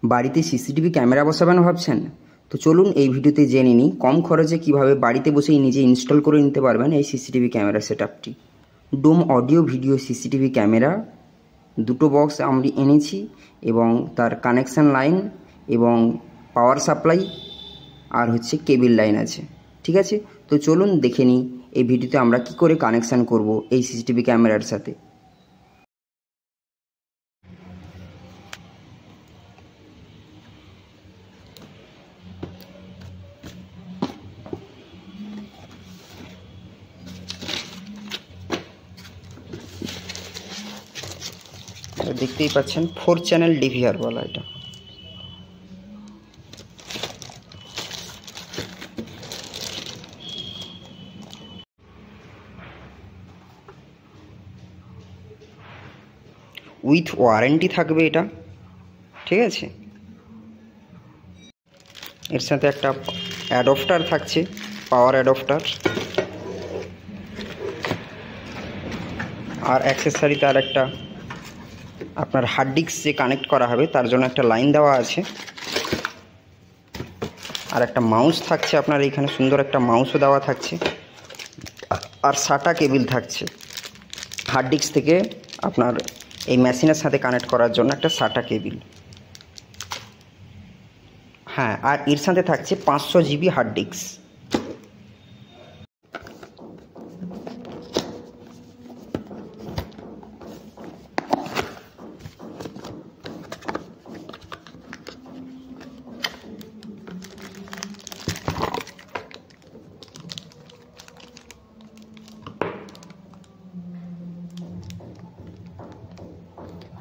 বাড়িতে CCTV camera বসাবেন ভাবছেন? তো চলুন এই ভিডিওতে জেনে নিই কম খরচে কিভাবে বাড়িতে বসেই নিজে ইনস্টল করে নিতে পারবেন এই সিসিটিভি ক্যামেরা সেটআপটি। ডোম অডিও ভিডিও সিসিটিভি ক্যামেরা দুটো বক্স আমি এনেছি এবং তার কানেকশান লাইন এবং পাওয়ার সাপ্লাই আর হচ্ছে কেবিল লাইন আছে। ঠিক আছে, তো চলুন দেখে নিই এই ভিডিওতে আমরা কি করে কানেকশান করব এই সিসিটিভি ক্যামেরার সাথে। দেখতেই পাচ্ছেন 4 চ্যানেল ডিভিআর বলা এটা। উইথ ওয়ারেন্টি থাকবে এটা, ঠিক আছে। এর সাথে একটা অ্যাডপ্টার থাকছে, পাওয়ার অ্যাডপ্টার, আর অ্যাক্সেসরি তার একটা আপনার হার্ড ডিস্ক যে কানেক্ট করা হবে তার জন্য একটা লাইন দেওয়া আছে, আর একটা মাউস থাকছে আপনার এইখানে, সুন্দর একটা মাউসও দেওয়া থাকছে, আর SATA কেবিল থাকছে হার্ড ডিস্ক থেকে আপনার এই মেশিনের সাথে কানেক্ট করার জন্য একটা SATA কেবিল। হ্যাঁ, আর এর সাথে থাকছে 500 GB হার্ড ডিস্ক।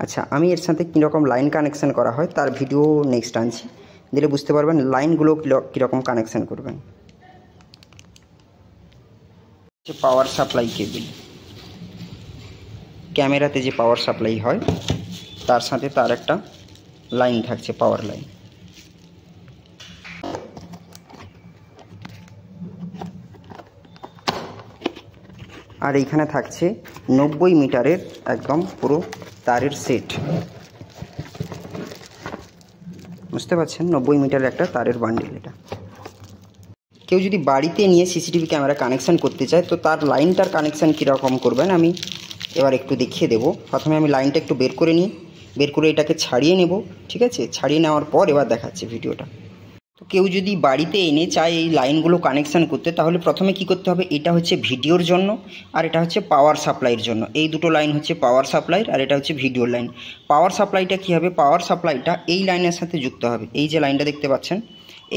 আচ্ছা, আমি এর সাথে কীরকম লাইন কানেকশান করা হয় তার ভিডিও নেক্সট আনছি, দিলে বুঝতে পারবেন লাইনগুলো কীরকম কানেকশান করবেন। পাওয়ার সাপ্লাই কেবিল, ক্যামেরাতে যে পাওয়ার সাপ্লাই হয় তার সাথে তার একটা লাইন থাকছে, পাওয়ার লাইন। আর এইখানে থাকছে 90 মিটারের একদম পুরো তারের সেট, বুঝতে পারছেন, 90 মিটারের একটা তারের বান্ডিল এটা। কেউ যদি বাড়িতে নিয়ে সিসিটিভি ক্যামেরা কানেকশান করতে চায় তো তার লাইনটার কানেকশান কীরকম করবেন আমি এবার একটু দেখিয়ে দেবো। প্রথমে আমি লাইনটা একটু বের করে নিই, বের করে এটাকে ছাড়িয়ে নেব, ঠিক আছে। ছাড়িয়ে নেওয়ার পর এবার দেখাচ্ছি ভিডিওটা। তো কেউ যদি বাড়িতে এনে চায় এই লাইনগুলো কানেকশান করতে, তাহলে প্রথমে কি করতে হবে, এটা হচ্ছে ভিডিওর জন্য আর এটা হচ্ছে পাওয়ার সাপ্লাইয়ের জন্য। এই দুটো লাইন হচ্ছে পাওয়ার সাপ্লাইয়ের আর এটা হচ্ছে ভিডিওর লাইন। পাওয়ার সাপ্লাইটা কী হবে, পাওয়ার সাপ্লাইটা এই লাইনের সাথে যুক্ত হবে, এই যে লাইনটা দেখতে পাচ্ছেন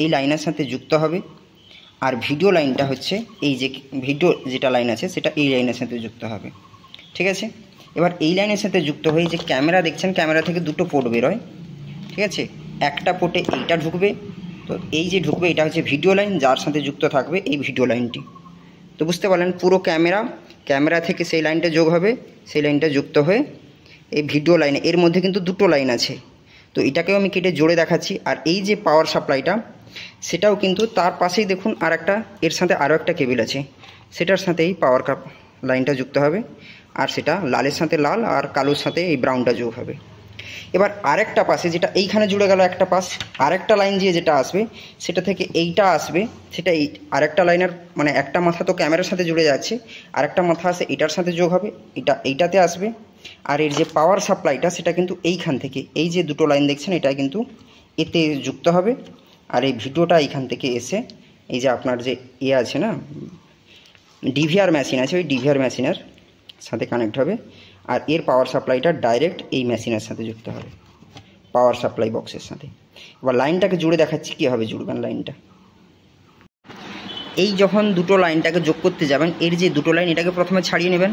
এই লাইনের সাথে যুক্ত হবে। আর ভিডিও লাইনটা হচ্ছে এই যে ভিডিও যেটা লাইন আছে সেটা এই লাইনের সাথে যুক্ত হবে, ঠিক আছে। এবার এই লাইনের সাথে যুক্ত হয়ে যে ক্যামেরা দেখছেন, ক্যামেরা থেকে দুটো পোর্ট বেরোয়, ঠিক আছে। একটা পোর্টে এইটা ঢুকবে, তো এই যে ঢুকবে এটা হচ্ছে ভিডিও লাইন, যার সাথে যুক্ত থাকবে এই ভিডিও লাইনটি। তো বুঝতে পারলেন, পুরো ক্যামেরা থেকে সেই লাইনটা যোগ হবে, সেই লাইনটা যুক্ত হয়ে এই ভিডিও লাইনে, এর মধ্যে কিন্তু দুটো লাইন আছে, তো এটাকেও আমি কেটে জোড়ে দেখাচ্ছি। আর এই যে পাওয়ার সাপ্লাইটা সেটাও কিন্তু তার পাশেই দেখুন আর একটা, এর সাথে আরও একটা কেবিল আছে, সেটার সাথে এই পাওয়ার লাইনটা যুক্ত হবে, আর সেটা লালের সাথে লাল আর কালোর সাথে এই ব্রাউনটা যোগ হবে। এবার আরেকটা পাশে যেটা এইখানে জুড়ে গেল একটা পাশ, আরেকটা লাইন দিয়ে যেটা আসবে সেটা থেকে এইটা আসবে, সেটা এই আরেকটা লাইনের মানে একটা মাথা তো ক্যামেরার সাথে জুড়ে যাচ্ছে, আরেকটা মাথা আছে এটার সাথে যোগ হবে, এইটাতে আসবে। আর এর যে পাওয়ার সাপ্লাইটা সেটা কিন্তু এইখান থেকে, এই যে দুটো লাইন দেখছেন এটা কিন্তু এতে যুক্ত হবে। আর এই ভিডিওটা এইখান থেকে এসে এই যে আপনার যে আছে না ডিভিআর মেশিন আছে, ওই ডিভিআর মেশিনের সাথে কানেক্ট হবে। আর এর পাওয়ার সাপ্লাইটা ডাইরেক্ট এই মেশিনের সাথে যুক্ত হবে, পাওয়ার সাপ্লাই বক্সের সাথে। এবার লাইনটাকে জুড়ে দেখাচ্ছি কীভাবে জুড়বেন লাইনটা। এই যখন দুটো লাইনটাকে যোগ করতে যাবেন, এর যে দুটো লাইন এটাকে প্রথমে ছাড়িয়ে নেবেন।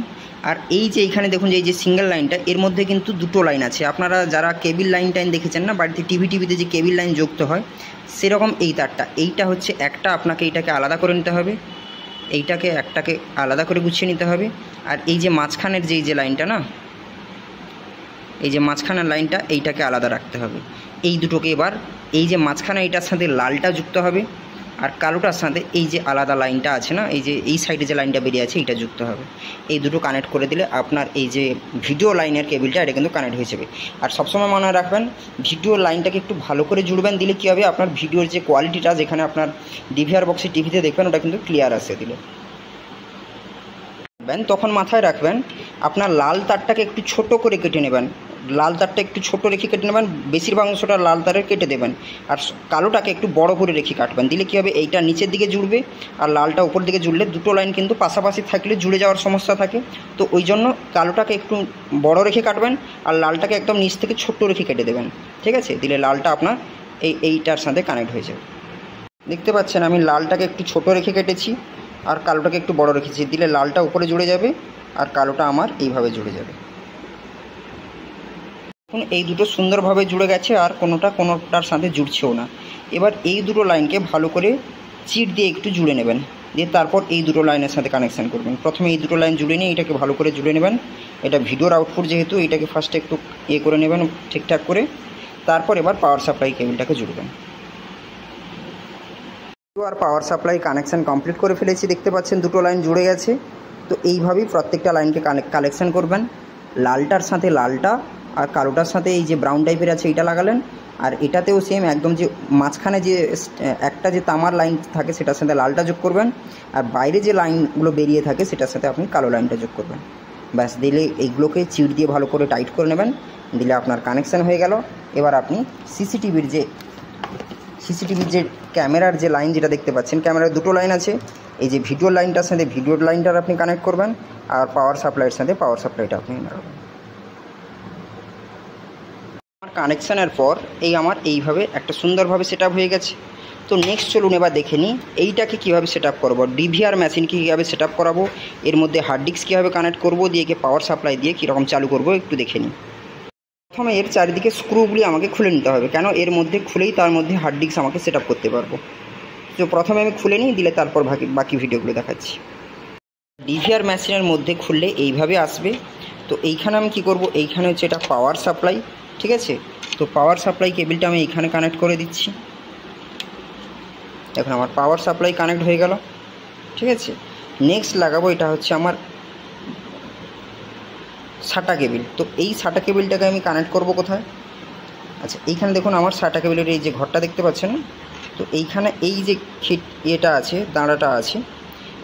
আর এই যে এইখানে দেখুন যে এই যে সিঙ্গেল লাইনটা, এর মধ্যে কিন্তু দুটো লাইন আছে। আপনারা যারা কেবিল লাইন দেখেছেন না বাড়িতে, টিভিতে যে কেবিল লাইন যুক্ত হয় সেরকম এই তারটা, এইটা হচ্ছে একটা, আপনাকে এইটাকে আলাদা করে নিতে হবে, এইটাকে একটাকে আলাদা করে গুছিয়ে নিতে হবে। আর এই যে মাঝখানের যে লাইনটা না, এই যে মাঝখানের লাইনটা এইটাকে আলাদা রাখতে হবে। এই দুটোকে এবার এই যে মাঝখানে এটার সাথে লালটা যুক্ত হবে, আর কালোটার সাথে এই যে আলাদা লাইনটা আছে না, এই যে এই সাইডে যে লাইনটা বেরিয়ে আছে এটা যুক্ত হবে। এই দুটো কানেক্ট করে দিলে আপনার এই যে ভিডিও লাইনের কেবিলটা এটা কিন্তু কানেক্ট হয়ে যাবে। আর সবসময় মনে রাখবেন ভিডিও লাইনটাকে একটু ভালো করে জুড়বেন, দিলে কী হবে আপনার ভিডিওর যে কোয়ালিটিটা যেখানে আপনার ডিভিআর বক্সে টিভিতে দেখবেন ওটা কিন্তু ক্লিয়ার আসে দিলে। তখন মাথায় রাখবেন আপনার লাল তারটাকে একটু ছোট করে কেটে নেবেন, লাল তারটা একটু ছোট রেখে কেটে নেবেন, বেশিরভাগ অংশটা লাল তারের কেটে দেবেন। আর কালোটাকে একটু বড় করে রেখে কাটবেন, দিলে কী হবে এইটা নিচের দিকে জুড়বে আর লালটা উপর দিকে জুড়লে দুটো লাইন কিন্তু পাশাপাশি থাকলে জুড়ে যাওয়ার সমস্যা থাকে। তো ওই জন্য কালোটাকে একটু বড় রেখে কাটবেন আর লালটাকে একদম নিচ থেকে ছোট্ট রেখে কেটে দেবেন, ঠিক আছে? দিলে লালটা আপনার এইটার সাথে কানেক্ট হয়ে যাবে। দেখতে পাচ্ছেন আমি লালটাকে একটু ছোট রেখে কেটেছি আর কালোটাকে একটু বড় রেখেছি, দিলে লালটা উপরে জুড়ে যাবে আর কালোটা আমার এইভাবে জুড়ে যাবে। এখন এই দুটো সুন্দরভাবে জুড়ে গেছে আর কোনোটার সাথে জুড়ছেও না। এবার এই দুটো লাইনকে ভালো করে চিট দিয়ে একটু জুড়ে নেবেন, দিয়ে তারপর এই দুটো লাইনের সাথে কানেকশান করবেন। প্রথমে এই দুটো লাইন জুড়ে নিয়ে এটাকে ভালো করে জুড়ে নেবেন। এটা ভিডিওর আউটপুট যেহেতু এটাকে ফার্স্টে একটু করে নেবেন ঠিকঠাক করে, তারপর এবার পাওয়ার সাপ্লাই কেবিলটাকে জুড়বেন। আর পাওয়ার সাপ্লাই কানেকশান কমপ্লিট করে ফেলেছি, দেখতে পাচ্ছেন দুটো লাইন জুড়ে গেছে। তো এইভাবেই প্রত্যেকটা লাইনকে কালেকশান করবেন। লালটার সাথে লালটা আর কালোটার সাথে এই যে ব্রাউন টাইপের আছে এটা লাগালেন, আর এটাতেও সেম একদম যে মাঝখানে যে একটা যে তামার লাইন থাকে সেটার সাথে লালটা যোগ করবেন, আর বাইরে যে লাইনগুলো বেরিয়ে থাকে সেটার সাথে আপনি কালো লাইনটা যোগ করবেন। ব্যাস, দিলে এইগুলোকে চিট দিয়ে ভালো করে টাইট করে নেবেন, দিলে আপনার কানেকশান হয়ে গেল। এবার আপনি সিসিটিভির যে ক্যামেরার যে লাইন যেটা দেখতে পাচ্ছেন, ক্যামেরার দুটো লাইন আছে, এই যে ভিডিও লাইনটার সাথে ভিডিওর লাইনটার আপনি কানেক্ট করবেন আর পাওয়ার সাপ্লাইয়ের সাথে পাওয়ার সাপ্লাইটা আপনি লাগাবেন। আমার কানেকশানের পর আমার এইভাবে একটা সুন্দরভাবে সেট আপ হয়ে গেছে। তো নেক্সট চলুন এবার দেখে নিই এইটাকে কীভাবে সেট আপ করবো, ডিভিআর মেশিনকে কীভাবে সেট আপ করাবো, এর মধ্যে হার্ড ডিস্ক কীভাবে কানেক্ট করবো, দিয়ে পাওয়ার সাপ্লাই দিয়ে কীরকম চালু করবো একটু দেখে নিই। প্রথমে এর চারিদিকে স্ক্রুগুলি আমাকে খুলে নিতে হবে, কেন এর মধ্যে খুলেই তার মধ্যে হার্ড ডিস্ক আমাকে সেট আপ করতে পারবো। তো প্রথমে আমি খুলে নিই, দিলে তারপর বাকি ভিডিওগুলো দেখাচ্ছি। ডিভিআর মেশিনের মধ্যে খুললে এইভাবে আসবে। তো এইখানে আমি কি করব, এইখানে হচ্ছে এটা পাওয়ার সাপ্লাই, ঠিক আছে? তো পাওয়ার সাপ্লাই কেবিলটা আমি এইখানে কানেক্ট করে দিচ্ছি। এখন আমার পাওয়ার সাপ্লাই কানেক্ট হয়ে গেল, ঠিক আছে? নেক্সট লাগাবো এটা হচ্ছে আমার সাটা কেবিল। তো এই সাটা কেবিলটাকে আমি কানেক্ট করব কোথায়? আচ্ছা, এইখানে দেখুন আমার সাটা কেবিলের এই যে ঘরটা দেখতে পাচ্ছেন না, তো এইখানে এই যে এটা আছে, দাঁড়াটা আছে,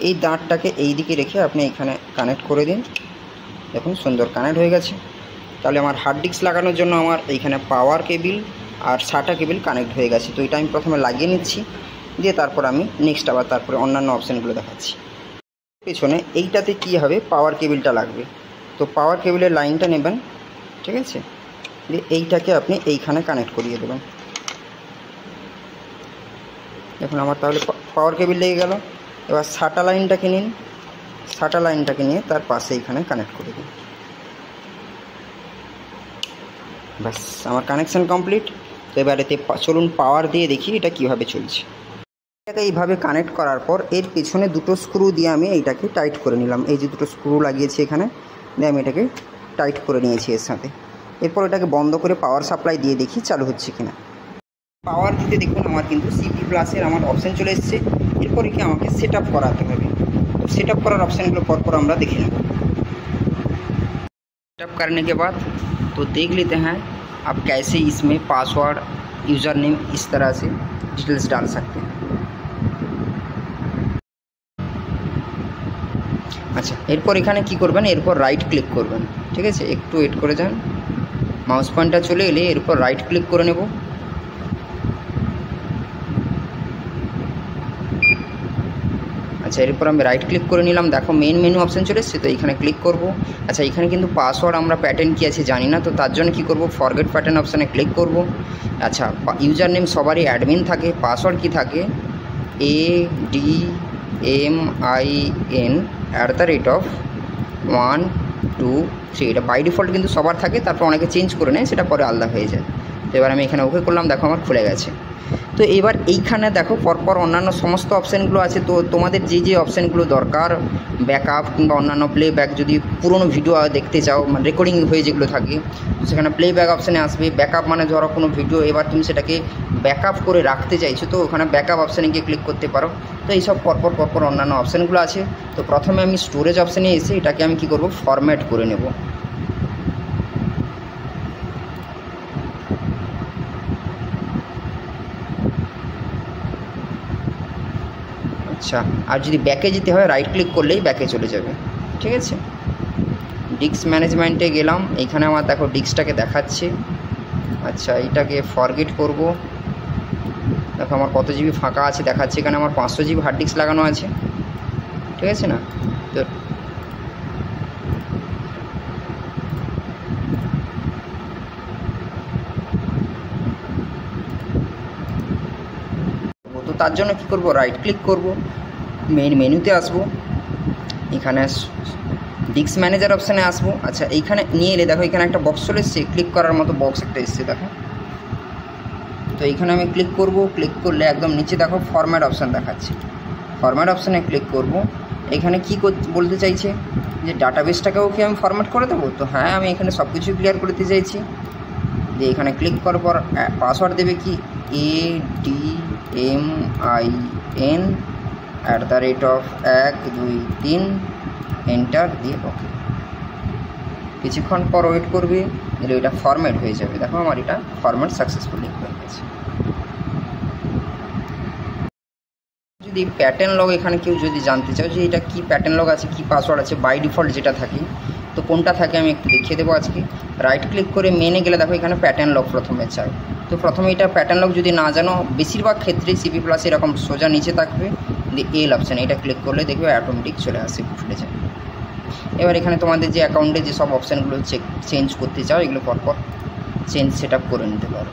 এই দাঁড়টাকে এই দিকে রেখে আপনি এখানে কানেক্ট করে দিন। দেখুন সুন্দর কানেক্ট হয়ে গেছে। তাহলে আমার হার্ড ডিস্ক লাগানোর জন্য আমার এইখানে পাওয়ার কেবিল আর সাটা কেবিল কানেক্ট হয়ে গেছে। তো এটা আমি প্রথমে লাগিয়ে নিচ্ছি, দিয়ে তারপর আমি নেক্সট আবার তারপরে অন্যান্য অপশানগুলো দেখাচ্ছি। পেছনে এইটাতে কী হবে, পাওয়ার কেবিলটা লাগবে। তো পাওয়ার কেবিলের লাইনটা নেবেন, ঠিক আছে? দিয়ে এইটাকে আপনি এইখানে কানেক্ট করিয়ে দেবেন। দেখুন আমার তাহলে পাওয়ার কেবিল লেগে গেল। এবার সাটা লাইনটাকে নিন, সাটা লাইনটাকে নিয়ে তার পাশে এইখানে কানেক্ট করে দিন। ব্যাস, আমার কানেকশান কমপ্লিট। তো এবার এতে চলুন পাওয়ার দিয়ে দেখি এটা কীভাবে চলছে। এটাকে এইভাবে কানেক্ট করার পর এর পেছনে দুটো স্ক্রু দিয়ে আমি এইটাকে টাইট করে নিলাম। এই যে দুটো স্ক্রু লাগিয়েছি এখানে, দিয়ে আমি এটাকে টাইট করে নিয়েছি এর সাথে। এরপর এটাকে বন্ধ করে পাওয়ার সাপ্লাই দিয়ে দেখি চালু হচ্ছে কিনা। পাওয়ার দিতে দেখুন আমার কিন্তু সিপি প্লাসের আমার অপশান চলে এসছে। এরপরে কি আমাকে সেট আপ করাতে হবে। तो सेटअप करार ऑप्शनগুলো পরপর আমরা দেখে নেব। सेटअप करने के बाद तो देख लेते हैं आप कैसे इसमें पासवर्ड यूज़र नेम इस तरह से डिटेल्स डाल सकते हैं। अच्छा एरपर एखाने कि करबेन एरपर राइट क्लिक करबेन, ठीक है एकटू वेट करे जान माउस पॉइंटर चले एले एरपर राइट क्लिक करे नेब। अच्छा एरपर आमि राइट क्लिक करे निलाम। देखो मेन मेनू अपशन चले एसेছে तो एखाने क्लिक करब। अच्छा एखाने किन्तु पासवर्ड आमरा पैटार्न कि आछे जानी ना तो तार जोन्नो कि करब फरगेट पैटार्न अपशने क्लिक करब। अच्छा यूज़र नेम सबारই एडमिन थाके पासवर्ड कि थाके ADMIN@123 এটা বাই ডিফল্ট কিন্তু সবার থাকে, তারপর অনেকে চেঞ্জ করে নেয় সেটা পরে আলাদা হয়ে যায়। তো এবার আমি এখানে ওকে করলাম, দেখো আমার খুলে গেছে। তো এবার এইখানে দেখো পরপর অন্যান্য সমস্ত অপশানগুলো আছে। তো তোমাদের যে যে অপশানগুলো দরকার, ব্যাকআপ কিংবা অন্যান্য প্লেব্যাক, যদি পুরোনো ভিডিও দেখতে চাও, মানে রেকর্ডিং হয়ে যেগুলো থাকে, সেখানে প্লেব্যাক অপশানে আসবে। ব্যাকআপ মানে ধরো কোনো ভিডিও এবার তুমি সেটাকে ব্যাকআপ করে রাখতে চাইছো, তো ওখানে ব্যাকআপ অপশানে গিয়ে ক্লিক করতে পারো। তো এইসব পরপর অন্যান্য অপশানগুলো আছে। তো প্রথমে আমি স্টোরেজ অপশানে এসে এটাকে আমি কী করবো, ফরম্যাট করে নেব। আচ্ছা, আর যদি ব্যাকে যেতে হয় রাইট ক্লিক করলেই ব্যাকে চলে যাবে, ঠিক আছে। ডিস্ক ম্যানেজমেন্টে গেলাম, এইখানে আমার দেখো ডিস্কটাকে দেখাচ্ছে। আচ্ছা, এটাকে ফরগেট করব। দেখো আমার কত জিবি ফাঁকা আছে দেখাচ্ছে, এখানে আমার 500 জিবি হার্ড ডিস্ক লাগানো আছে, ঠিক আছে না। তো তার জন্য কি করব, রাইট ক্লিক করব, মেইন মেনুতে আসবো, এখানে ডিস্ক ম্যানেজার অপশানে আসবো। আচ্ছা, এইখানে নিয়ে এলে দেখো এখানে একটা বক্স চলে এসছে, ক্লিক করার মতো বক্স একটা এসছে দেখো। তো এইখানে আমি ক্লিক করব, ক্লিক করলে একদম নিচে দেখো ফরম্যাট অপশান দেখাচ্ছে। ফরম্যাট অপশানে ক্লিক করব। এখানে কি বলতে চাইছে যে ডাটাবেসটাকেও কি আমি ফরম্যাট করে দেবো। তো হ্যাঁ, আমি এখানে সব কিছু ক্লিয়ার করতে চাইছি। যে এখানে ক্লিক করার পর পাসওয়ার্ড দেবে কি ADMIN@123 এন্টার দিয়ে ওকে। কিছুক্ষণ পর ওয়েট করবে, দিলে এটা ফরম্যাট হয়ে যাবে। দেখো আমার এটা ফরম্যাট সাকসেসফুলি হয়ে গেছে। যদি প্যাটার্ন লগ এখানে কেউ যদি জানতে চাও যে এটা কি প্যাটার্ন লগ আছে, কি পাসওয়ার্ড আছে, বাই ডিফল্ট যেটা থাকে, তো কোনটা থাকে আমি একটু দেখিয়ে দেবো আজকে। রাইট ক্লিক করে মেনে গেলে দেখো এখানে প্যাটার্ন লগ প্রথমে চাই। তো প্রথমে এটা প্যাটার্ন লগ যদি না জানো, বেশিরভাগ ক্ষেত্রে সিপি প্লাস এরকম সোজা নিচে থাকবে, এল অপশান, এটা ক্লিক করলে দেখবে অটোমেটিক চলে আসে, ফুটে যায়। এবার এখানে তোমাদের যে অ্যাকাউন্টে যে সব অপশানগুলো চেঞ্জ করতে চাও, এগুলো পরপর সেট আপ করে নিতে পারো।